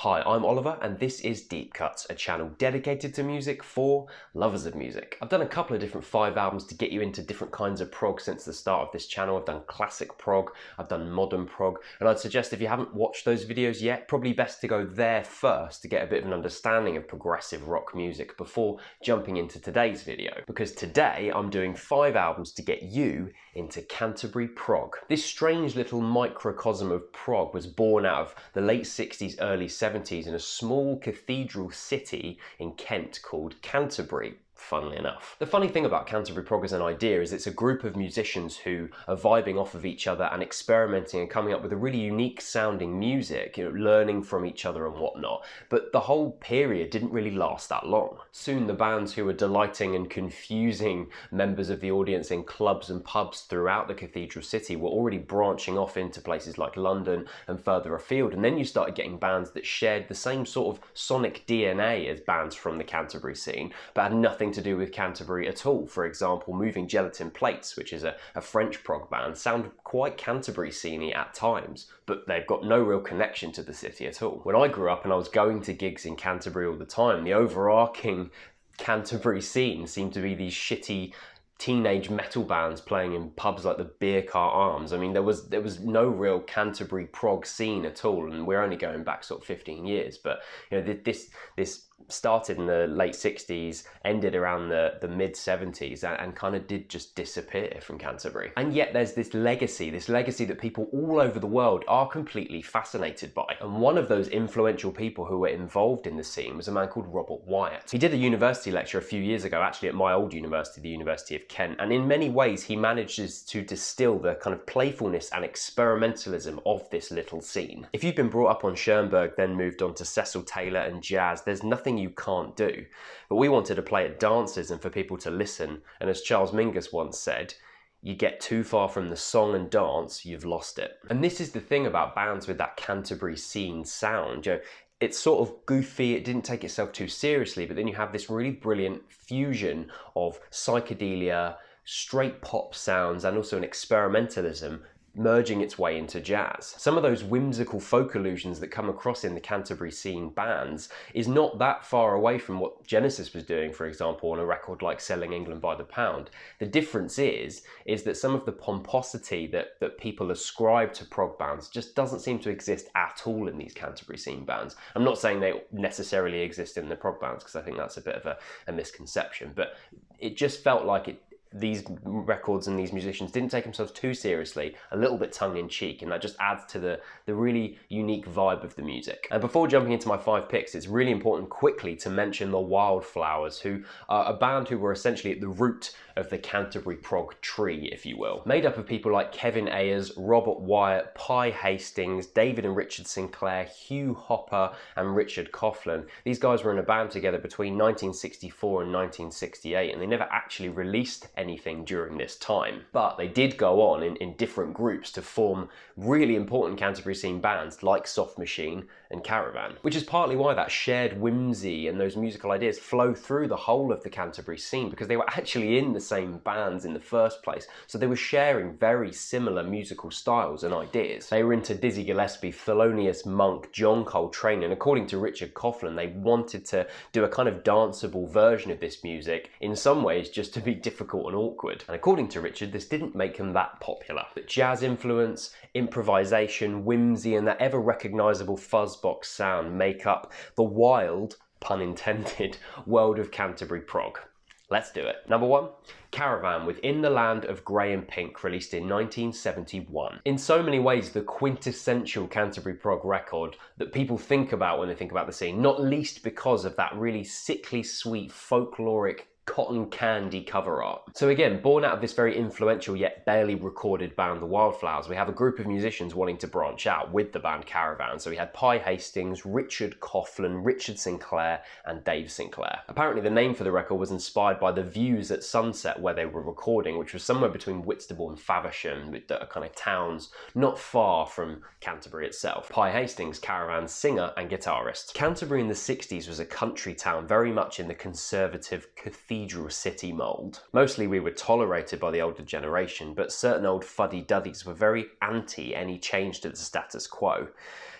Hi, I'm Oliver and this is Deep Cuts, a channel dedicated to music for lovers of music. I've done a couple of different 5 albums to get you into different kinds of prog since the start of this channel. I've done classic prog, I've done modern prog, and I'd suggest if you haven't watched those videos yet, probably best to go there first to get a bit of an understanding of progressive rock music before jumping into today's video. Because today I'm doing 5 albums to get you into Canterbury Prog. This strange little microcosm of prog was born out of the late 60s, early 70s in a small cathedral city in Kent called Canterbury. Funnily enough. The funny thing about Canterbury Prog as an idea is it's a group of musicians who are vibing off of each other and experimenting and coming up with a really unique sounding music, learning from each other and whatnot. But the whole period didn't really last that long. Soon the bands who were delighting and confusing members of the audience in clubs and pubs throughout the cathedral city were already branching off into places like London and further afield. And then you started getting bands that shared the same sort of sonic DNA as bands from the Canterbury scene, but had nothing to do with Canterbury at all. For example, Moving Gelatin Plates, which is a French prog band, sound quite Canterbury scene-y at times, but they've got no real connection to the city at all. When I grew up and I was going to gigs in Canterbury all the time, the overarching Canterbury scene seemed to be these shitty teenage metal bands playing in pubs like the Beer Car Arms. I mean, there was no real Canterbury prog scene at all, and we're only going back sort of 15 years. But this started in the late 60s, ended around the mid 70s, and kind of did just disappear from Canterbury. And yet there's this legacy that people all over the world are completely fascinated by. And one of those influential people who were involved in the scene was a man called Robert Wyatt. He did a university lecture a few years ago, actually at my old university, the University of Kent, and in many ways he manages to distill the kind of playfulness and experimentalism of this little scene. If you've been brought up on Schoenberg, then moved on to Cecil Taylor and jazz, there's nothing you can't do. But we wanted to play at dances and for people to listen, and as Charles Mingus once said, you get too far from the song and dance, you've lost it. And this is the thing about bands with that Canterbury scene sound. It's sort of goofy, it didn't take itself too seriously, but then you have this really brilliant fusion of psychedelia, straight pop sounds, and also an experimentalism merging its way into jazz. Some of those whimsical folk illusions that come across in the Canterbury scene bands is not that far away from what Genesis was doing, for example, on a record like Selling England by the Pound. The difference is that some of the pomposity that people ascribe to prog bands just doesn't seem to exist at all in these Canterbury scene bands. I'm not saying they necessarily exist in the prog bands, because I think that's a bit of a misconception, but it just felt like these records and these musicians didn't take themselves too seriously, a little bit tongue-in-cheek, and that just adds to the really unique vibe of the music. And before jumping into my 5 picks, it's really important quickly to mention the Wildflowers, who are a band who were essentially at the root of the Canterbury prog tree, if you will. Made up of people like Kevin Ayers, Robert Wyatt, Pye Hastings, David and Richard Sinclair, Hugh Hopper and Richard Coughlin. These guys were in a band together between 1964 and 1968, and they never actually released anything during this time. But they did go on in different groups to form really important Canterbury scene bands like Soft Machine and Caravan, which is partly why that shared whimsy and those musical ideas flow through the whole of the Canterbury scene, because they were actually in the same bands in the first place, so they were sharing very similar musical styles and ideas. They were into Dizzy Gillespie, Thelonious Monk, John Coltrane, and according to Richard Coughlin, they wanted to do a kind of danceable version of this music, in some ways just to be difficult and awkward. And according to Richard, this didn't make them that popular. But jazz influence, improvisation, whimsy, and that ever recognisable fuzzbox sound make up the wild, pun intended, world of Canterbury prog. Let's do it. Number 1, Caravan with In the Land of Grey and Pink, released in 1971. In so many ways, the quintessential Canterbury prog record that people think about when they think about the scene, not least because of that really sickly sweet folkloric cotton candy cover art. So again, born out of this very influential yet barely recorded band, the Wildflowers, we have a group of musicians wanting to branch out with the band Caravan. So we had Pye Hastings, Richard Coughlin, Richard Sinclair, and Dave Sinclair. Apparently the name for the record was inspired by the views at sunset where they were recording, which was somewhere between Whitstable and Faversham, with kind of towns not far from Canterbury itself. Pye Hastings, Caravan's singer and guitarist. Canterbury in the 60s was a country town very much in the conservative cathedral city mould. Mostly we were tolerated by the older generation, but certain old fuddy-duddies were very anti any change to the status quo.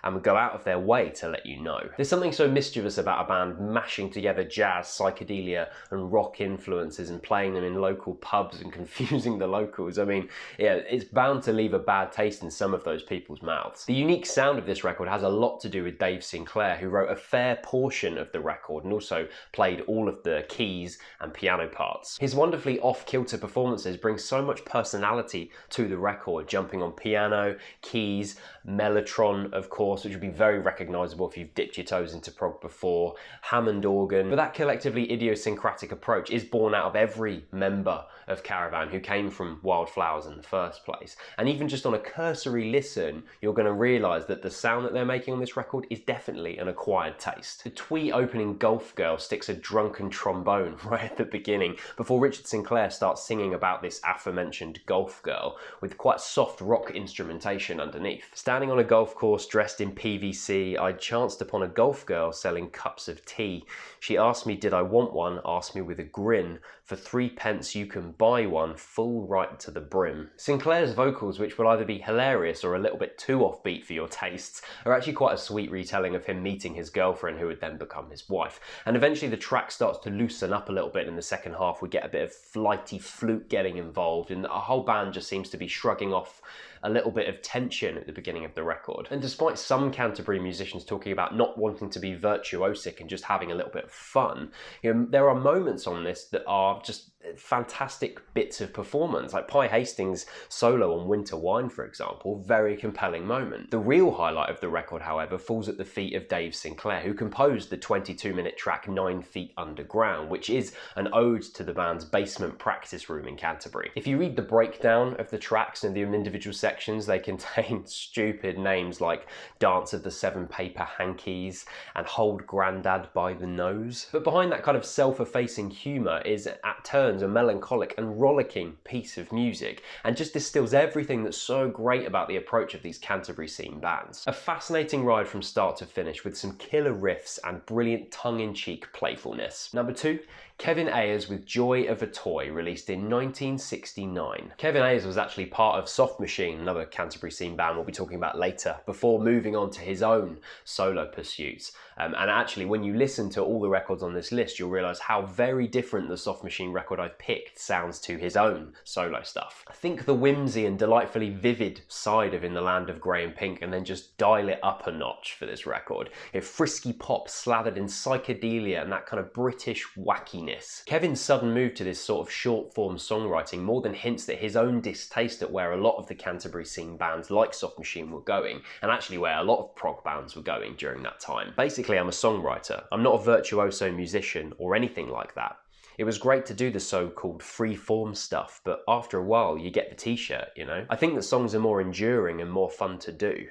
and would go out of their way to let you know. There's something so mischievous about a band mashing together jazz, psychedelia and rock influences and playing them in local pubs and confusing the locals. I mean, yeah, it's bound to leave a bad taste in some of those people's mouths. The unique sound of this record has a lot to do with Dave Sinclair, who wrote a fair portion of the record and also played all of the keys and piano parts. His wonderfully off-kilter performances bring so much personality to the record, jumping on piano, keys, mellotron, of course, which would be very recognisable if you've dipped your toes into prog before, Hammond organ. But that collectively idiosyncratic approach is born out of every member of Caravan who came from Wildflowers in the first place. And even just on a cursory listen, you're going to realise that the sound that they're making on this record is definitely an acquired taste. The twee opening Golf Girl sticks a drunken trombone right at the beginning before Richard Sinclair starts singing about this aforementioned Golf Girl with quite soft rock instrumentation underneath. Standing on a golf course dressed in PVC, I chanced upon a golf girl selling cups of tea. She asked me did I want one, asked me with a grin, for 3p you can buy one, full right to the brim. Sinclair's vocals, which will either be hilarious or a little bit too offbeat for your tastes, are actually quite a sweet retelling of him meeting his girlfriend who would then become his wife. And eventually the track starts to loosen up a little bit in the second half. We get a bit of flighty flute getting involved and our whole band just seems to be shrugging off a little bit of tension at the beginning of the record. And despite some Canterbury musicians talking about not wanting to be virtuosic and just having a little bit of fun, you know, there are moments on this that are just fantastic bits of performance, like Pi Hastings' solo on Winter Wine, for example, very compelling moment. The real highlight of the record, however, falls at the feet of Dave Sinclair, who composed the 22-minute track 9 Feet Underground, which is an ode to the band's basement practice room in Canterbury. If you read the breakdown of the tracks and the individual sections, they contain stupid names like Dance of the Seven Paper Hankies and Hold Grandad by the Nose. But behind that kind of self-effacing humour is at turns a melancholic and rollicking piece of music, and just distills everything that's so great about the approach of these Canterbury scene bands. A fascinating ride from start to finish with some killer riffs and brilliant tongue-in-cheek playfulness. Number 2, Kevin Ayers with Joy of a Toy, released in 1969. Kevin Ayers was actually part of Soft Machine, another Canterbury scene band we'll be talking about later, before moving on to his own solo pursuits. And actually, when you listen to all the records on this list, you'll realise how very different the Soft Machine record I've picked sounds to his own solo stuff. I think the whimsy and delightfully vivid side of In the Land of Grey and Pink, and then just dial it up a notch for this record. Frisky pop slathered in psychedelia and that kind of British wackiness. Kevin's sudden move to this sort of short-form songwriting more than hints at his own distaste at where a lot of the Canterbury scene bands like Soft Machine were going, and actually where a lot of prog bands were going during that time. Basically, I'm a songwriter. I'm not a virtuoso musician or anything like that. It was great to do the so-called free-form stuff, but after a while you get the t-shirt, you know? I think that songs are more enduring and more fun to do.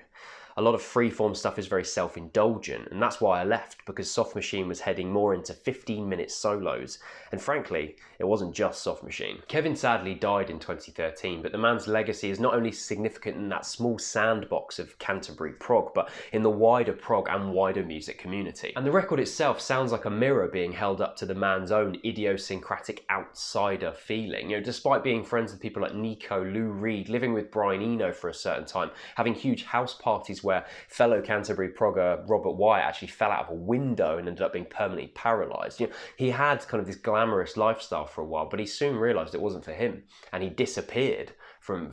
A lot of free-form stuff is very self-indulgent, and that's why I left, because Soft Machine was heading more into 15-minute solos, and frankly, it wasn't just Soft Machine. Kevin sadly died in 2013, but the man's legacy is not only significant in that small sandbox of Canterbury prog, but in the wider prog and wider music community. And the record itself sounds like a mirror being held up to the man's own idiosyncratic outsider feeling. You know, despite being friends with people like Nico, Lou Reed, living with Brian Eno for a certain time, having huge house parties where fellow Canterbury progger Robert Wyatt actually fell out of a window and ended up being permanently paralysed. You know, he had kind of this glamorous lifestyle for a while, but he soon realised it wasn't for him, and he disappeared from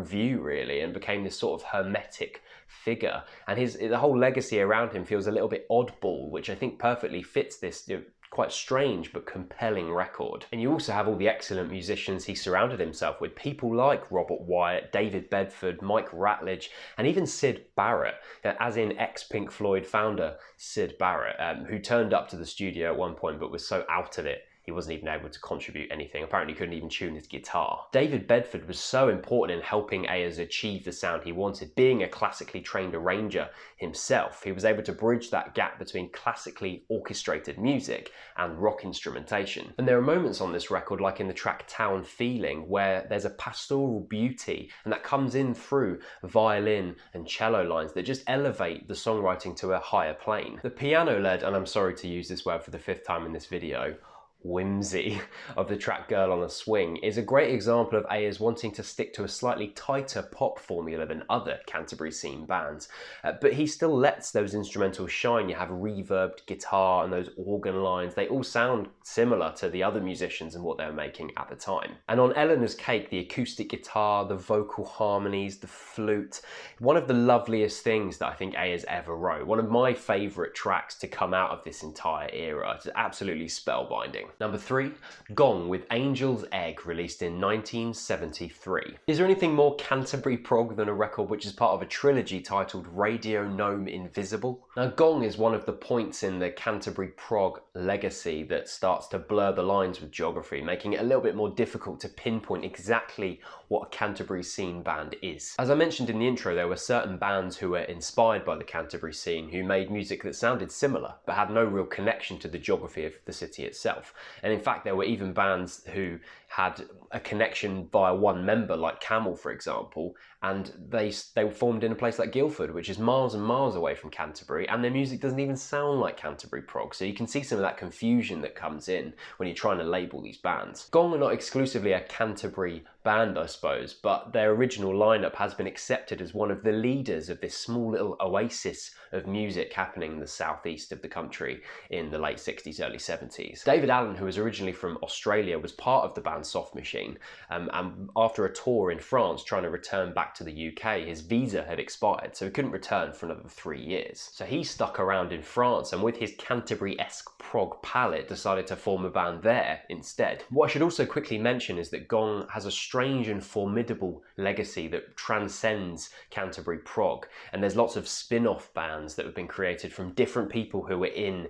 view really, and became this sort of hermetic figure. And the whole legacy around him feels a little bit oddball, which I think perfectly fits this, you know, quite strange but compelling record. And you also have all the excellent musicians he surrounded himself with, people like Robert Wyatt, David Bedford, Mike Ratledge, and even Syd Barrett, as in ex-Pink Floyd founder Syd Barrett, who turned up to the studio at one point but was so out of it he wasn't even able to contribute anything. Apparently he couldn't even tune his guitar. David Bedford was so important in helping Ayers achieve the sound he wanted. Being a classically trained arranger himself, he was able to bridge that gap between classically orchestrated music and rock instrumentation. And there are moments on this record, like in the track Town Feeling, where there's a pastoral beauty, and that comes in through violin and cello lines that just elevate the songwriting to a higher plane. The piano-led, and I'm sorry to use this word for the 5th time in this video, whimsy of the track Girl on a Swing is a great example of Ayers wanting to stick to a slightly tighter pop formula than other Canterbury scene bands, but he still lets those instrumentals shine. You have reverbed guitar and those organ lines. They all sound similar to the other musicians and what they were making at the time. And on Eleanor's Cake, the acoustic guitar, the vocal harmonies, the flute, one of the loveliest things that I think Ayers ever wrote. One of my favourite tracks to come out of this entire era. It's absolutely spellbinding. Number 3, Gong with Angel's Egg, released in 1973. Is there anything more Canterbury prog than a record which is part of a trilogy titled Radio Gnome Invisible? Now, Gong is one of the points in the Canterbury prog legacy that starts to blur the lines with geography, making it a little bit more difficult to pinpoint exactly what a Canterbury scene band is. As I mentioned in the intro, there were certain bands who were inspired by the Canterbury scene who made music that sounded similar but had no real connection to the geography of the city itself. And in fact, there were even bands who had a connection via one member, like Camel, for example, and they formed in a place like Guildford, which is miles and miles away from Canterbury, and their music doesn't even sound like Canterbury prog. So you can see some of that confusion that comes in when you're trying to label these bands. Gong are not exclusively a Canterbury band, I suppose, but their original lineup has been accepted as one of the leaders of this small little oasis of music happening in the southeast of the country in the late 60s, early 70s. David Allen, who was originally from Australia, was part of the band Soft Machine, and after a tour in France trying to return back to the UK, his visa had expired, so he couldn't return for another 3 years. So he stuck around in France, and with his Canterbury-esque prog palette decided to form a band there instead. What I should also quickly mention is that Gong has a strange and formidable legacy that transcends Canterbury prog, and there's lots of spin-off bands that have been created from different people who were in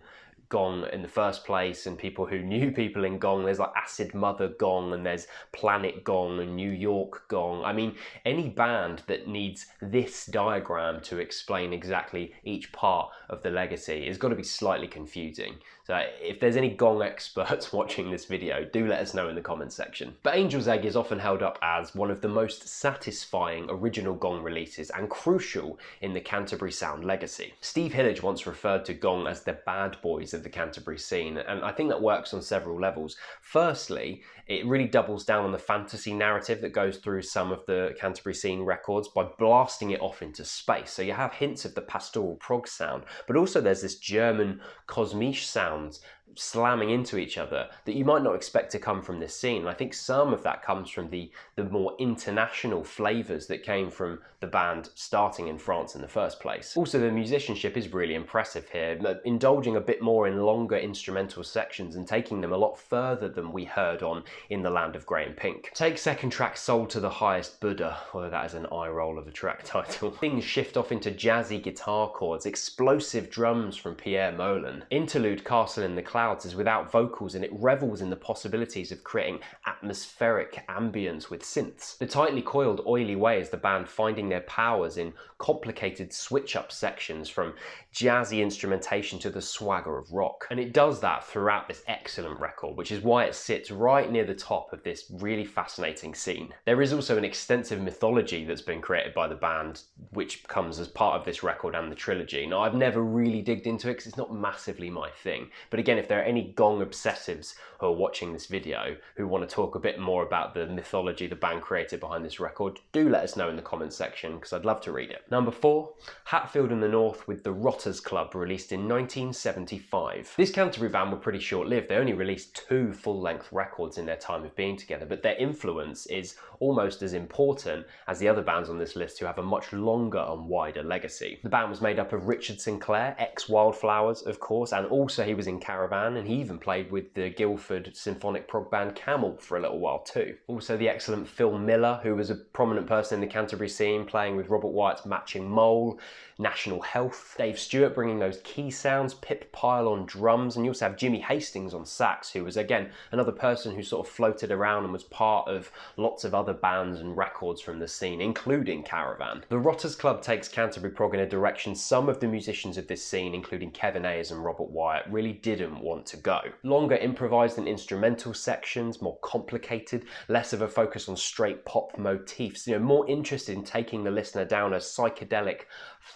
Gong in the first place and people who knew people in Gong. There's like Acid Mother Gong, and there's Planet Gong and New York Gong. I mean, any band that needs this diagram to explain exactly each part of the legacy is got to be slightly confusing. So if there's any Gong experts watching this video, do let us know in the comments section. But Angel's Egg is often held up as one of the most satisfying original Gong releases and crucial in the Canterbury sound legacy. Steve Hillage once referred to Gong as the bad boys of the Canterbury scene, and I think that works on several levels. Firstly, it really doubles down on the fantasy narrative that goes through some of the Canterbury scene records by blasting it off into space. So you have hints of the pastoral prog sound, but also there's this German cosmiche sounds slamming into each other that you might not expect to come from this scene. And I think some of that comes from the more international flavours that came from the band starting in France in the first place. Also, the musicianship is really impressive here, indulging a bit more in longer instrumental sections and taking them a lot further than we heard on In the Land of Grey and Pink. Take second track Soul to the Highest Buddha, although that is an eye roll of a track title. Things shift off into jazzy guitar chords, explosive drums from Pierre Molen. Interlude Castle in the Clouds is without vocals, and it revels in the possibilities of creating atmospheric ambience with synths. The tightly coiled Oily Way is the band finding their powers in complicated switch-up sections from jazzy instrumentation to the swagger of rock. And it does that throughout this excellent record, which is why it sits right near the top of this really fascinating scene. There is also an extensive mythology that's been created by the band, which comes as part of this record and the trilogy. Now, I've never really digged into it because it's not massively my thing. But again, if there are any Gong obsessives who are watching this video who want to talk a bit more about the mythology the band created behind this record, do let us know in the comments section because I'd love to read it. Number 4, Hatfield in the North with the Rotters Club, released in 1975. This Canterbury band were pretty short-lived. They only released 2 full-length records in their time of being together, but their influence is almost as important as the other bands on this list who have a much longer and wider legacy. The band was made up of Richard Sinclair, ex-Wildflowers of course, and also he was in Caravan, and he even played with the Guildford symphonic prog band Camel for a little while too. Also the excellent Phil Miller, who was a prominent person in the Canterbury scene, playing with Robert Wyatt's Matching Mole, National Health. Dave Stewart bringing those key sounds, Pip Pyle on drums, and you also have Jimmy Hastings on sax, who was again another person who sort of floated around and was part of lots of other bands and records from the scene, including Caravan. The Rotters Club takes Canterbury prog in a direction some of the musicians of this scene, including Kevin Ayers and Robert Wyatt, really didn't want to go. Longer improvised and instrumental sections, more complicated, less of a focus on straight pop motifs, more interested in taking the listener down a psychedelic,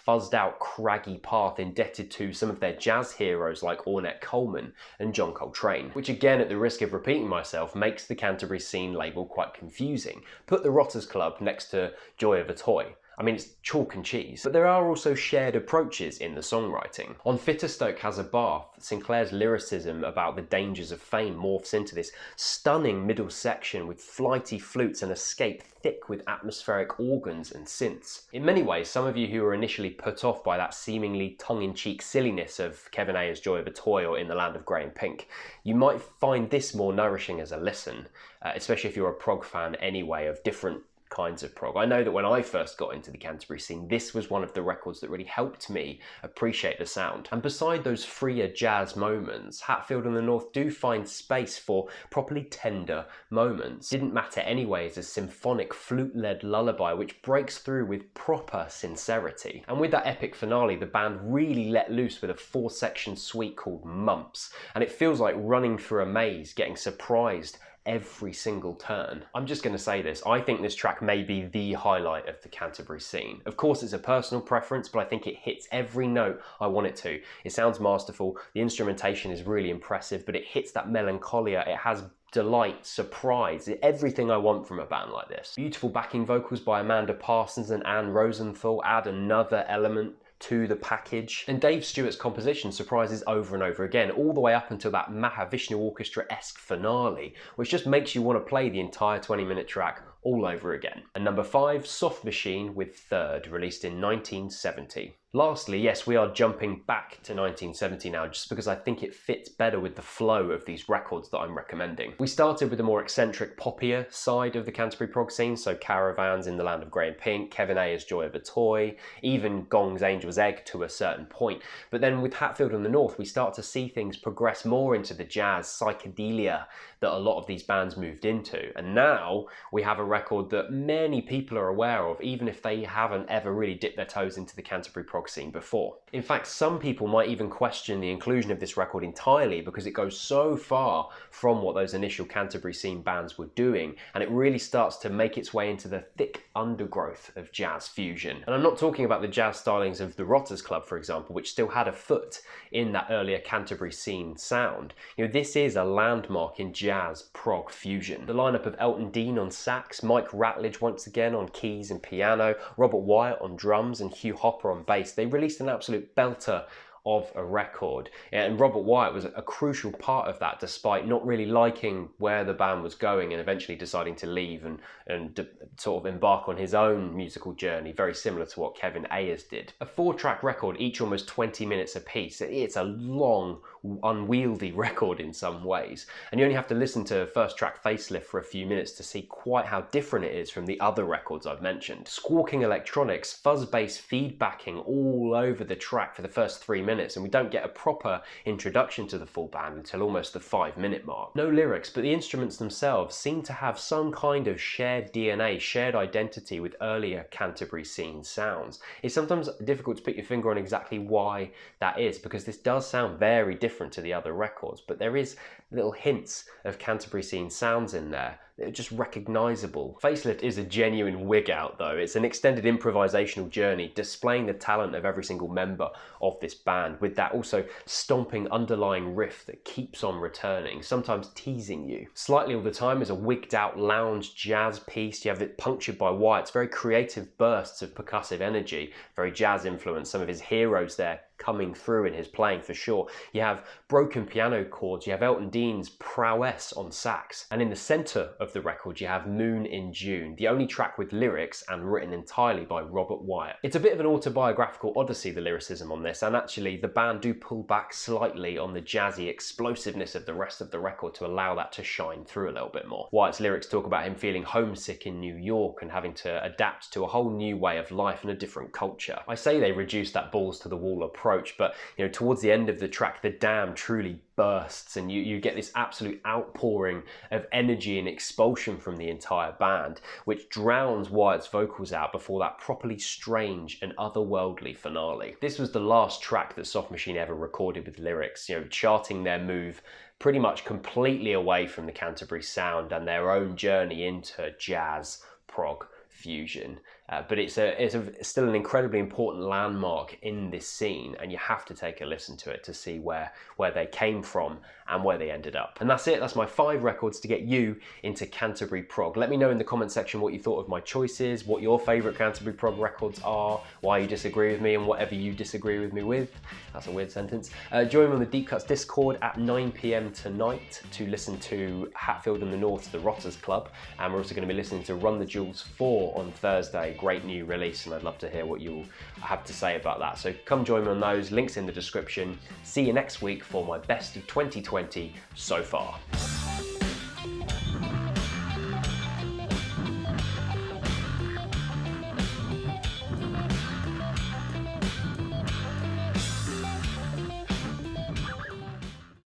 fuzzed out, craggy path indebted to some of their jazz heroes like Ornette Coleman and John Coltrane, which again, at the risk of repeating myself, makes the Canterbury Scene label quite confusing. Put the Rotters Club next to Joy of a Toy. I mean, it's chalk and cheese. But there are also shared approaches in the songwriting. On Fitterstoke Has a Bath, Sinclair's lyricism about the dangers of fame morphs into this stunning middle section with flighty flutes and escape thick with atmospheric organs and synths. In many ways, some of you who were initially put off by that seemingly tongue-in-cheek silliness of Kevin Ayers' Joy of a Toy or In the Land of Grey and Pink, you might find this more nourishing as a listen, especially if you're a prog fan anyway of different kinds of prog. I know that when I first got into the Canterbury Scene, this was one of the records that really helped me appreciate the sound. And beside those freer jazz moments, Hatfield and the North do find space for properly tender moments. Didn't Matter Anyway is a symphonic flute-led lullaby which breaks through with proper sincerity. And with that epic finale, the band really let loose with a 4-section suite called Mumps, and it feels like running through a maze, getting surprised every single turn. I'm just going to say this, I think this track may be the highlight of the Canterbury Scene. Of course it's a personal preference, but I think it hits every note I want it to. It sounds masterful, the instrumentation is really impressive, but it hits that melancholia, it has delight, surprise, everything I want from a band like this. Beautiful backing vocals by Amanda Parsons and Anne Rosenthal add another element to the package. And Dave Stewart's composition surprises over and over again, all the way up until that Mahavishnu Orchestra-esque finale, which just makes you want to play the entire 20-minute track all over again. And number 5, Soft Machine with Third, released in 1970. Lastly, yes, we are jumping back to 1970 now, just because I think it fits better with the flow of these records that I'm recommending. We started with the more eccentric, poppier side of the Canterbury prog scene, so Caravans, In the Land of Grey and Pink, Kevin Ayers' Joy of a Toy, even Gong's Angel's Egg to a certain point. But then with Hatfield and the North, we start to see things progress more into the jazz psychedelia that a lot of these bands moved into. And now we have a record that many people are aware of, even if they haven't ever really dipped their toes into the Canterbury prog scene before. In fact, some people might even question the inclusion of this record entirely because it goes so far from what those initial Canterbury Scene bands were doing, and it really starts to make its way into the thick undergrowth of jazz fusion. And I'm not talking about the jazz stylings of the Rotters Club, for example, which still had a foot in that earlier Canterbury Scene sound. This is a landmark in jazz prog fusion. The lineup of Elton Dean on sax, Mike Ratledge once again on keys and piano, Robert Wyatt on drums and Hugh Hopper on bass. They released an absolute belter of a record, and Robert Wyatt was a crucial part of that, despite not really liking where the band was going and eventually deciding to leave and sort of embark on his own musical journey, very similar to what Kevin Ayers did. A 4-track record, each almost 20 minutes apiece. It's a long, unwieldy record in some ways, and you only have to listen to first track Facelift for a few minutes to see quite how different it is from the other records I've mentioned. Squawking electronics, fuzz bass feedbacking all over the track for the first 3 minutes, and we don't get a proper introduction to the full band until almost the 5-minute mark. No lyrics, but the instruments themselves seem to have some kind of shared DNA, shared identity with earlier Canterbury Scene sounds. It's sometimes difficult to put your finger on exactly why that is, because this does sound very different to the other records, but there is little hints of Canterbury Scene sounds in there. They're just recognisable. Facelift is a genuine wig out though. It's an extended improvisational journey displaying the talent of every single member of this band, with that also stomping underlying riff that keeps on returning, sometimes teasing you. Slightly all the time is a wigged out lounge jazz piece. You have it punctured by Wyatt's very creative bursts of percussive energy, very jazz influence, some of his heroes there coming through in his playing for sure. You have broken piano chords, you have Elton Dean's prowess on sax, and in the centre of the record you have Moon in June, the only track with lyrics and written entirely by Robert Wyatt. It's a bit of an autobiographical odyssey, the lyricism on this, and actually the band do pull back slightly on the jazzy explosiveness of the rest of the record to allow that to shine through a little bit more. Wyatt's lyrics talk about him feeling homesick in New York and having to adapt to a whole new way of life and a different culture. I say they reduced that balls to the wall approach, approach, but you know, towards the end of the track, the dam truly bursts and you get this absolute outpouring of energy and expulsion from the entire band, which drowns Wyatt's vocals out before that properly strange and otherworldly finale. This was the last track that Soft Machine ever recorded with lyrics, you know, charting their move pretty much completely away from the Canterbury sound and their own journey into jazz, prog, fusion. But it's still an incredibly important landmark in this scene, and you have to take a listen to it to see where they came from and where they ended up. And that's it. That's my 5 records to get you into Canterbury Prog. Let me know in the comment section what you thought of my choices, what your favourite Canterbury Prog records are, why you disagree with me, and whatever you disagree with me with. That's a weird sentence. Join me on the Deep Cuts Discord at 9 PM tonight to listen to Hatfield and the North's The Rotters Club, and we're also going to be listening to Run the Jewels 4 on Thursday. Great new release, and I'd love to hear what you have to say about that. So come join me on those, links in the description. See you next week for my best of 2020 so far.